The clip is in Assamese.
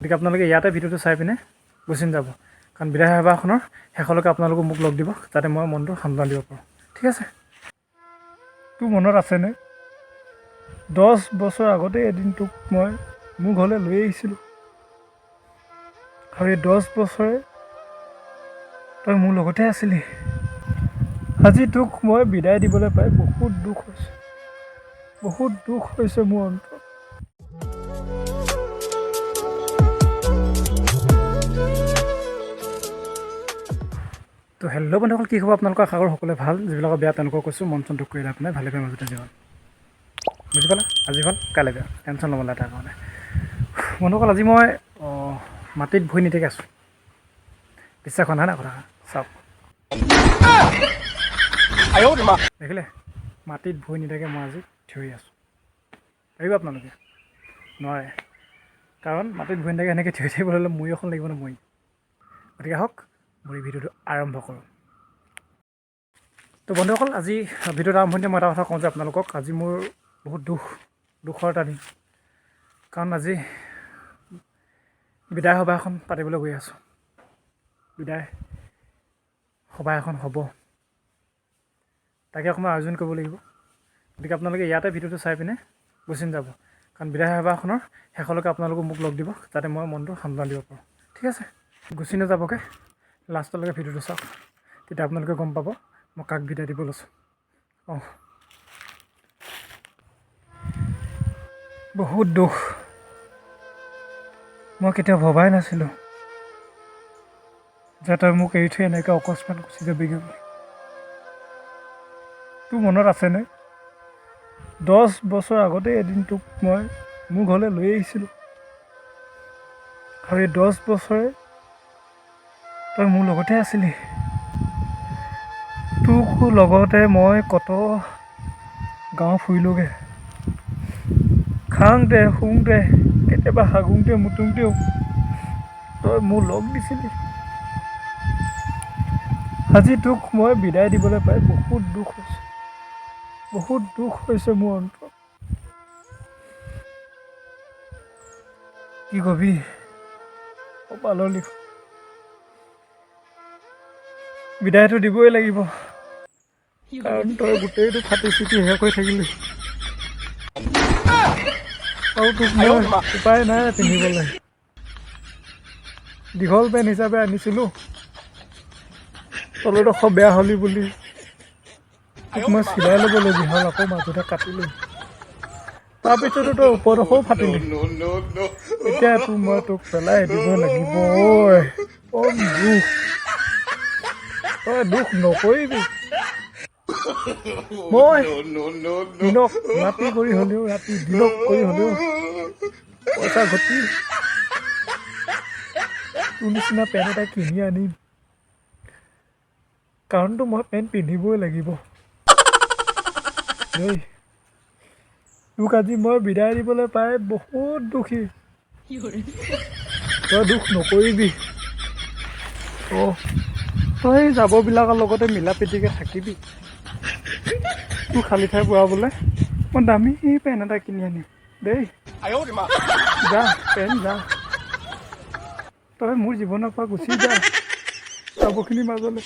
গতিকে আপোনালোকে ইয়াতে ভিডিঅ'টো চাই পিনে গুচি যাব, কাৰণ বিদায় সভাখনৰ শেষলৈকে আপোনালোকে মোক লগ দিব, যাতে মই মনটো সান্তনা দিব পাৰোঁ। ঠিক আছে? তোৰ মনত আছেনে 10 বছৰ আগতে এদিন তোক মই মোৰ ঘৰলৈ লৈ আহিছিলোঁ, আৰু এই 10 বছৰে তই মোৰ লগতে আছিলি। আজি তোক মই বিদায় দিবলৈ পাই বহুত দুখ হৈছে, বহুত দুখ হৈছে মোৰ অন্তৰত। তো হেল্ল' বন্ধুসকল, কি খবৰ আপোনালোকৰ? আশা কৰোঁ সকলোৱে ভাল। যিবিলাকৰ বেয়া তেওঁলোকক কৈছোঁ, মন চন দুখ কৰি লাভ নাই, ভালে পাই মাজতে জীৱন। বুজি পালা? আজি ভাল কাইলৈ বেয়া, টেনশ্যন ল'ব নালাগে তাৰ কাৰণে। বন্ধুসকল, আজি মই মাটিত ভুই নিতেকৈ আছোঁ। বিশ্বাস হোৱা নাই না কথা চাওক। দেখিলে মাটিত ভুই নিতেকৈ মই আজি থিয় হৈ আছোঁ। পাৰিব আপোনালোকে? নোৱাৰে, কাৰণ মাটিত ভুই নিতেকৈ এনেকৈ থিয় থাকিবলৈ হ'লে মৰি এখন লাগিব ন মই। গতিকে আহক মই ভিডিঅ'টো আৰম্ভ কৰোঁ। তো বন্ধুসকল, আজি ভিডিঅ'টো আৰম্ভণিতে মই এটা কথা কওঁ যে আপোনালোকক, আজি মোৰ বহুত দুখৰ এটা দিন, কাৰণ আজি বিদায় সভা এখন পাতিবলৈ গৈ আছোঁ। বিদায় সভা এখন হ'ব, তাকে অকণমান আয়োজন কৰিব লাগিব। গতিকে আপোনালোকে ইয়াতে ভিডিঅ'টো চাই পিনে গুচি যাব, কাৰণ বিদায় সভাখনৰ শেষলৈকে আপোনালোকে মোক লগ দিব, যাতে মই মনটো সান্তনা দিব পাৰোঁ। ঠিক আছে? গুচি নাযাবগৈ, লাষ্টলৈকে ভিডিঅ'টো চাওক, তেতিয়া আপোনালোকে গম পাব মই কাক বিদায় দিব লৈছোঁ। বহুত দুখ। মই কেতিয়াও ভবাই নাছিলোঁ যে তই মোক এৰি থৈ এনেকৈ অকস্মাত গুচি যাবিগৈ বুলি। তোৰ মনত আছেনে 10 বছৰ আগতে এদিন তোক মই মোৰ ঘৰলৈ লৈ আহিছিলোঁ, আৰু এই 10 বছৰে তই মোৰ লগতে আছিলি। তোক লগতে মই কত গাঁও ফুৰিলোগৈ, খাওঁতে শুওঁতে কেতিয়াবা হাগোঁতে মুতোঁতেও তই মোৰ লগ দিছিলি। আজি তোক মই বিদায় দিবলৈ পাই বহুত দুখ হৈছে, বহুত দুখ হৈছে মোৰ অন্তৰত। কি কবি, কপালৰ লিখন। বিদায়টো দিবই লাগিব, কাৰণ তই গোটেইটো ফাটি চিটি শেষ হৈ থাকিলি, আৰু তোক মই উপায় নাই পিন্ধিবলৈ। দীঘল পেণ্ট হিচাপে আনিছিলোঁ, তলৰডোখৰ বেয়া হ'লি বুলি তোক মই চিলাই ল'বলগীয়া হ'ল, আকৌ মাজতে কাটিলোঁ। তাৰপিছতো তই ওপৰডোখৰো ফাটিলি। এতিয়া মই তোক পেলাই দিব লাগিব। কম দুখ, তই দুখ নকৰিবি। মই দিনক ৰাতি কৰি হ'লেও, ৰাতি দিনক কৰি হ'লেও পইচা ঘটি তোৰ নিচিনা পেণ্ট এটা কিনি আনিম, কাৰণতো মই পেণ্ট পিন্ধিবই লাগিব দেই। তোক আজি মই বিদায় দিবলৈ পাই বহুত দুখী। তই দুখ নকৰিবি। তই যাববিলাকৰ লগতে মিলা প্ৰীতিকৈ থাকিবি। তোৰ খালী ঠাই পুৰাবলৈ মই দামী পেণ্ট এটা কিনি আনিম দেই। যা পেণ্ট যা, তই মোৰ জীৱনৰ পৰা গুচি যা যাবখিনিৰ মাজলৈ।